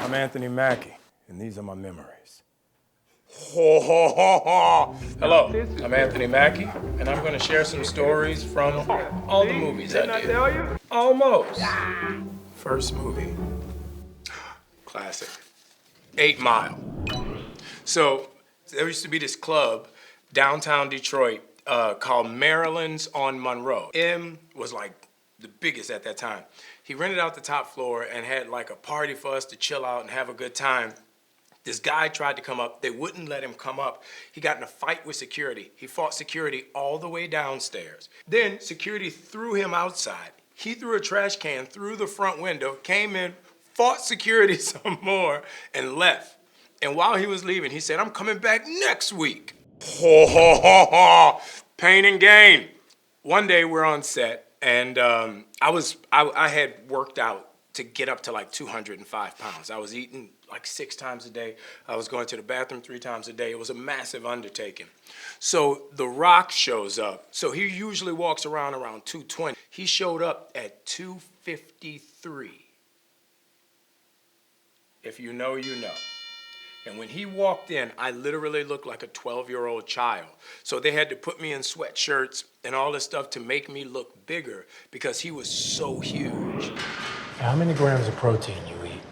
I'm Anthony Mackie, and these are my memories. Hello, I'm Anthony Mackie, and I'm going to share some stories from all the movies I did. Almost. First movie. Classic. 8 Mile. So there used to be this club downtown Detroit called Maryland's on Monroe. M was like the biggest at that time. He rented out the top floor and had like a party for us to chill out and have a good time. This guy tried to come up. They wouldn't let him come up. He got in a fight with security. He fought security all the way downstairs. Then security threw him outside. He threw a trash can through the front window, came in, fought security some more, and left. And while he was leaving, he said, "I'm coming back next week." Pain and gain. One day we're on set, and I had worked out to get up to like 205 pounds. I was eating like 6 times a day. I was going to the bathroom 3 times a day. It was a massive undertaking. So The Rock shows up. So he usually walks around 220. He showed up at 253. If you know, you know. And when he walked in, I literally looked like a 12-year-old child. So they had to put me in sweatshirts and all this stuff to make me look bigger because he was so huge. How many grams of protein you eat?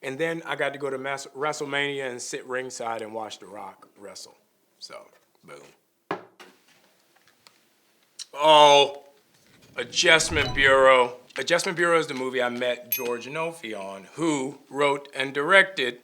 And then I got to go to WrestleMania and sit ringside and watch The Rock wrestle. So, boom. Oh, Adjustment Bureau. Adjustment Bureau is the movie I met George Nofi on, who wrote and directed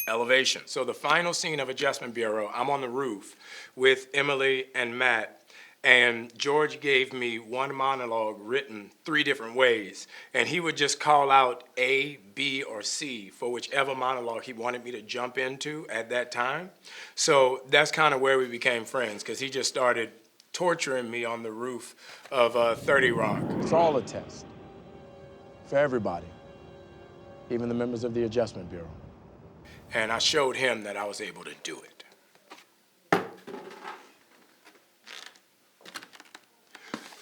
Elevation. So the final scene of Adjustment Bureau, I'm on the roof with Emily and Matt, and George gave me one monologue written 3 different ways, and he would just call out A, B, or C for whichever monologue he wanted me to jump into at that time. So that's kind of where we became friends, because he just started torturing me on the roof of 30 Rock. It's all a test for everybody, even the members of the Adjustment Bureau. And I showed him that I was able to do it.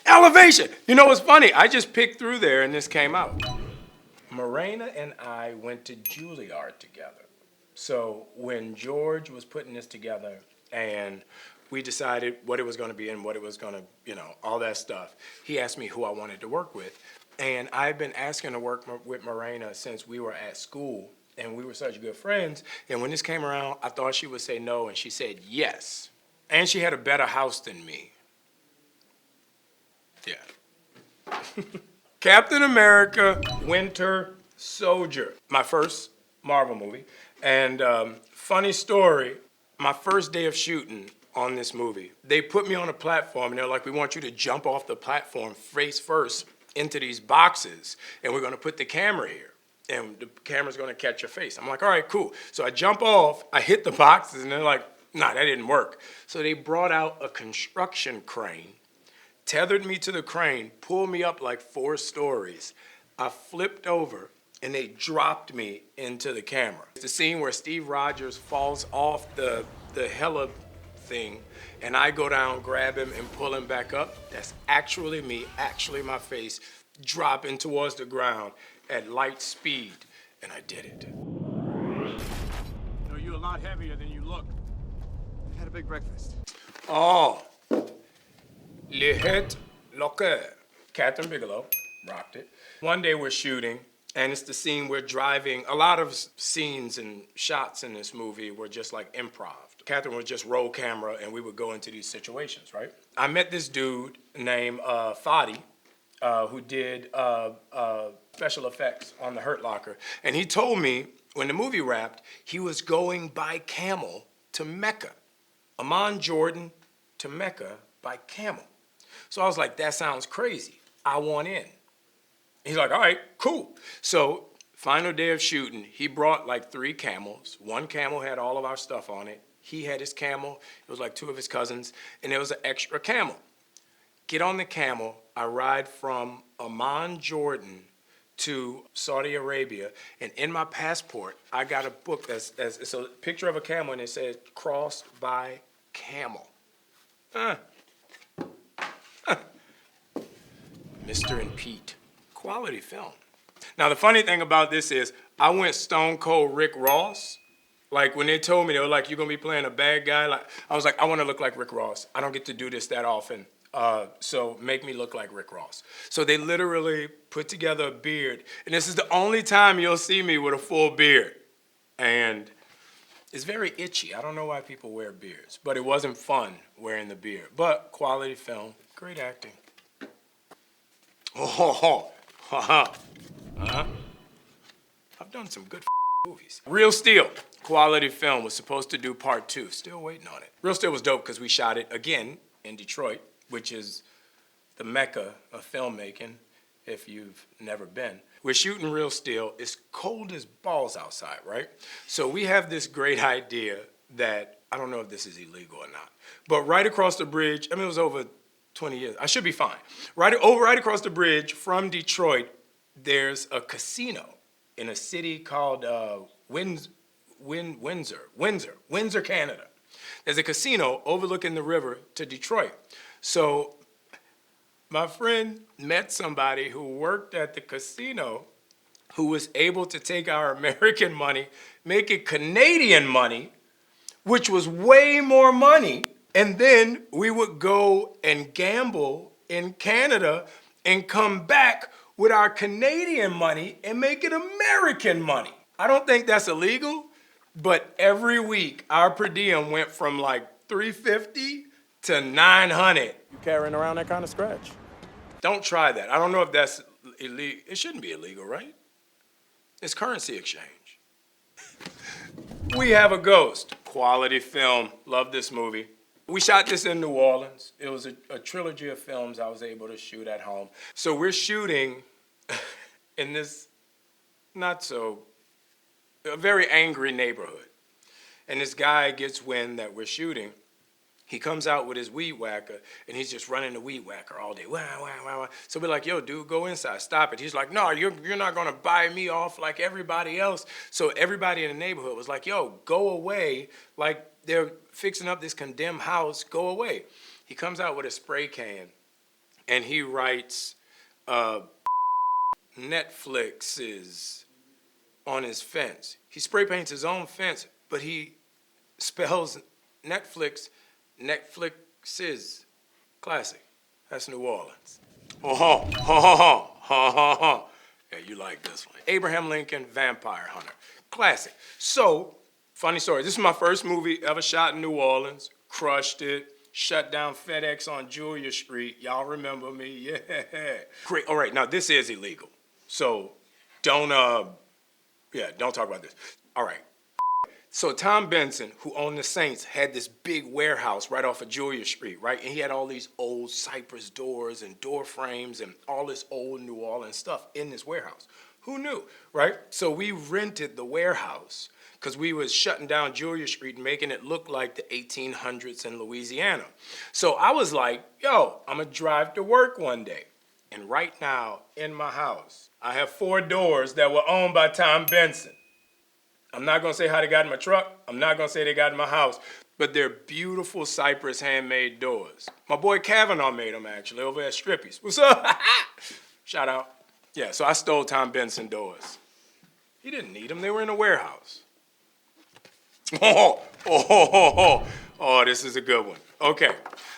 Elevation! You know what's funny? I just picked through there and this came out. Morena and I went to Juilliard together. So when George was putting this together and we decided what it was going to be and what it was going to, all that stuff, he asked me who I wanted to work with. And I've been asking to work with Morena since we were at school, and we were such good friends. And when this came around, I thought she would say no, and she said yes. And she had a better house than me. Yeah. Captain America, Winter Soldier. My first Marvel movie. And funny story, my first day of shooting on this movie, they put me on a platform, and they're like, "We want you to jump off the platform face first into these boxes, and we're going to put the camera here, and the camera's going to catch your face." I'm like, all right, cool. So I jump off, I hit the boxes, and they're like, nah, that didn't work. So they brought out a construction crane, tethered me to the crane, pulled me up like 4 stories. I flipped over, and they dropped me into the camera. It's the scene where Steve Rogers falls off the heli thing, and I go down, grab him, and pull him back up. That's actually me, actually my face, dropping towards the ground at light speed, and I did it. You're a lot heavier than you look. I had a big breakfast. Oh, Le Het Locker. Catherine Bigelow rocked it. One day we're shooting, and it's the scene we're driving. A lot of scenes and shots in this movie were just like improv. Catherine would just roll camera, and we would go into these situations, right? I met this dude named Fadi, who did special effects on the Hurt Locker. And he told me when the movie wrapped, he was going by camel to Mecca. Amman Jordan to Mecca by camel. So I was like, that sounds crazy. I want in. He's like, all right, cool. So final day of shooting, he brought like 3 camels. One camel had all of our stuff on it. He had his camel. It was like 2 of his cousins. And there was an extra camel. Get on the camel. I ride from Amman, Jordan to Saudi Arabia. And in my passport, I got a book it's a picture of a camel, and it says, crossed by camel. Mr. and Pete. Quality film. Now, the funny thing about this is I went stone cold Rick Ross. Like, when they told me, they were like, you're going to be playing a bad guy. Like, I was like, I want to look like Rick Ross. I don't get to do this that often. So make me look like Rick Ross. So they literally put together a beard. And this is the only time you'll see me with a full beard. And it's very itchy. I don't know why people wear beards. But it wasn't fun wearing the beard. But quality film, great acting. Oh, uh-huh. I've done some good movies. Real Steel, quality film, was supposed to do part 2. Still waiting on it. Real Steel was dope because we shot it again in Detroit, which is the mecca of filmmaking if you've never been. We're shooting Real Steel. It's cold as balls outside, right? So we have this great idea that, I don't know if this is illegal or not, but right across the bridge, I mean, it was over 20 years. I should be fine. Right across the bridge from Detroit, there's a casino in a city called Windsor, Canada. There's a casino overlooking the river to Detroit. So my friend met somebody who worked at the casino who was able to take our American money, make it Canadian money, which was way more money, and then we would go and gamble in Canada and come back with our Canadian money and make it American money. I don't think that's illegal, but every week our per diem went from like $350 to $900. You carrying around that kind of scratch? Don't try that. I don't know if that's illegal. It shouldn't be illegal, right? It's currency exchange. We Have a Ghost, quality film. Love this movie. We shot this in New Orleans. It was a trilogy of films I was able to shoot at home. So we're shooting in this a very angry neighborhood. And this guy gets wind that we're shooting. He comes out with his weed whacker, and he's just running the weed whacker all day. Wah, wah, wah, wah. So we're like, yo, dude, go inside, stop it. He's like, no, you're not gonna buy me off like everybody else. So everybody in the neighborhood was like, yo, go away. Like, they're fixing up this condemned house, go away. He comes out with a spray can, and he writes, Netflix is on his fence. He spray paints his own fence, but he spells Netflix's. Classic. That's New Orleans. Yeah, you like this one. Abraham Lincoln, Vampire Hunter. Classic. So, funny story. This is my first movie ever shot in New Orleans. Crushed it. Shut down FedEx on Julia Street. Y'all remember me? Yeah. Great. All right, now this is illegal. So, don't talk about this. All right. So Tom Benson, who owned the Saints, had this big warehouse right off of Julia Street, right? And he had all these old cypress doors and door frames and all this old New Orleans stuff in this warehouse. Who knew, right? So we rented the warehouse because we was shutting down Julia Street and making it look like the 1800s in Louisiana. So I was like, yo, I'm going to drive to work one day. And right now, in my house, I have 4 doors that were owned by Tom Benson. I'm not going to say how they got in my truck. I'm not going to say they got in my house. But they're beautiful cypress handmade doors. My boy Kavanaugh made them, actually, over at Strippy's. What's up? Shout out. Yeah, so I stole Tom Benson doors. He didn't need them. They were in a warehouse. Oh, this is a good one. Okay,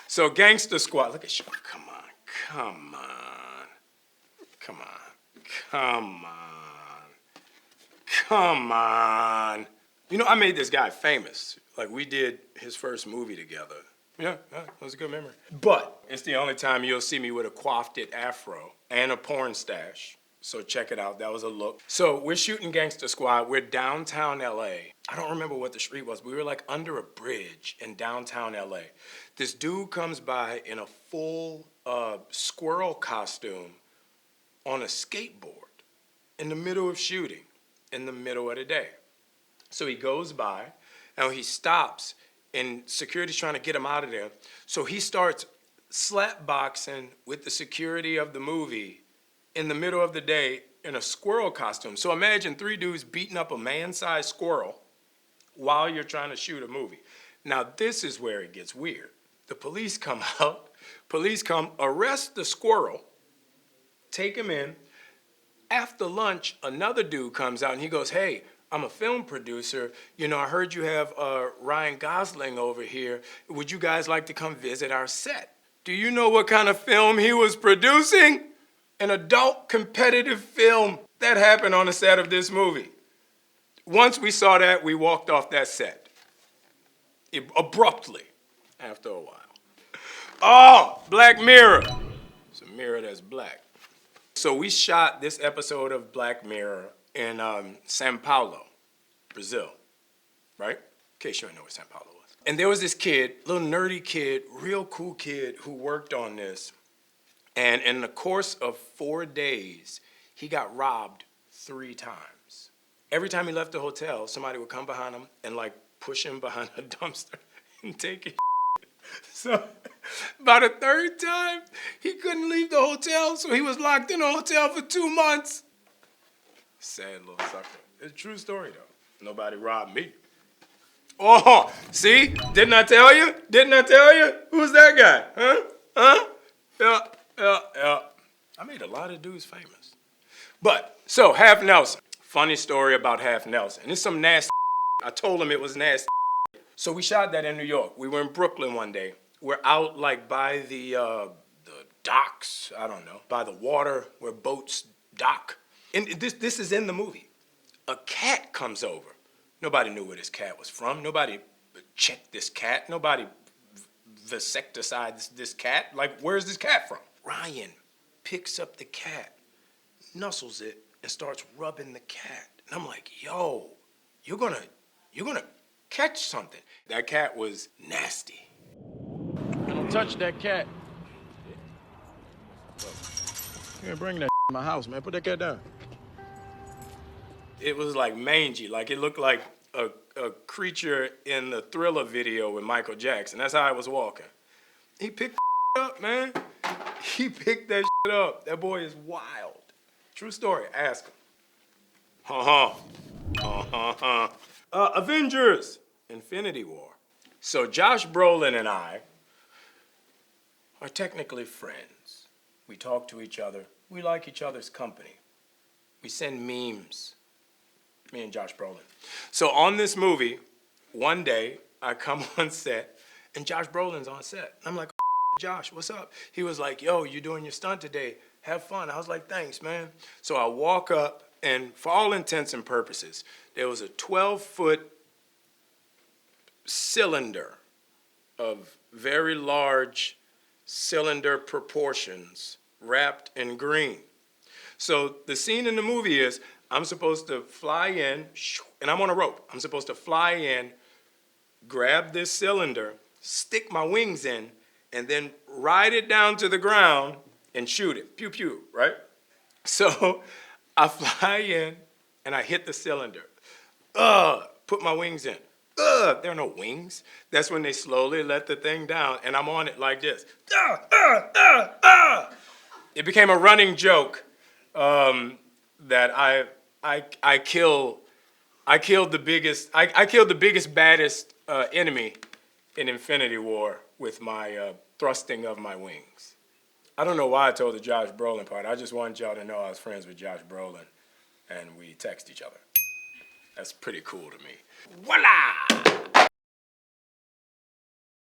so Gangster Squad. Look at you. Come on. You know, I made this guy famous. Like, we did his first movie together. Yeah, it was a good memory. But it's the only time you'll see me with a coiffed afro and a porn stash. So check it out. That was a look. So we're shooting Gangster Squad. We're downtown LA. I don't remember what the street was. We were like under a bridge in downtown LA. This dude comes by in a full squirrel costume on a skateboard in the middle of shooting, in the middle of the day. So he goes by, and he stops, and security's trying to get him out of there. So he starts slap boxing with the security of the movie in the middle of the day in a squirrel costume. So imagine 3 dudes beating up a man-sized squirrel while you're trying to shoot a movie. Now, this is where it gets weird. The police come out, arrest the squirrel, take him in. After lunch, another dude comes out and he goes, hey, I'm a film producer. You know, I heard you have Ryan Gosling over here. Would you guys like to come visit our set? Do you know what kind of film he was producing? An adult competitive film. That happened on the set of this movie. Once we saw that, we walked off that set. Abruptly, after a while. Oh, Black Mirror. It's a mirror that's black. So we shot this episode of Black Mirror in Sao Paulo, Brazil, right? In case you don't know where Sao Paulo was. And there was this kid, little nerdy kid, real cool kid who worked on this. And in the course of 4 days, he got robbed 3 times. Every time he left the hotel, somebody would come behind him and like push him behind a dumpster and take it. So by the 3rd time, he couldn't leave the hotel, so he was locked in a hotel for 2 months. Sad little sucker. It's a true story, though. Nobody robbed me. Oh, see? Didn't I tell you? Didn't I tell you? Who's that guy? Huh? Yeah. I made a lot of dudes famous. But, so, Half Nelson. Funny story about Half Nelson. It's some nasty I told him it was nasty. So we shot that in New York. We were in Brooklyn one day. We're out like by the docks, I don't know, by the water where boats dock. And this is in the movie. A cat comes over. Nobody knew where this cat was from. Nobody checked this cat. Nobody vasecticized this cat. Like, where's this cat from? Ryan picks up the cat, nuzzles it, and starts rubbing the cat. And I'm like, yo, you're gonna catch something. That cat was nasty. Don't touch that cat. You can't bring that in my house, man. Put that cat down. It was like mangy, like it looked like a creature in the Thriller video with Michael Jackson. That's how I was walking. He picked up, man. He picked that up. That boy is wild. True story. Ask him. Avengers, Infinity War. So Josh Brolin and I are technically friends. We talk to each other. We like each other's company. We send memes. Me and Josh Brolin. So on this movie, one day I come on set and Josh Brolin's on set. I'm like, Josh, what's up? He was like, yo, you doing your stunt today? Have fun. I was like, thanks, man. So I walk up, and for all intents and purposes, there was a 12-foot cylinder of very large cylinder proportions wrapped in green. So the scene in the movie is I'm supposed to fly in, and I'm on a rope. I'm supposed to fly in, grab this cylinder, stick my wings in, and then ride it down to the ground and shoot it. Pew, pew, right? So I fly in, and I hit the cylinder. Put my wings in. There are no wings. That's when they slowly let the thing down, and I'm on it like this. It became a running joke that I killed the biggest, baddest enemy in Infinity War with my thrusting of my wings. I don't know why I told the Josh Brolin part. I just wanted y'all to know I was friends with Josh Brolin, and we text each other. That's pretty cool to me. Voila!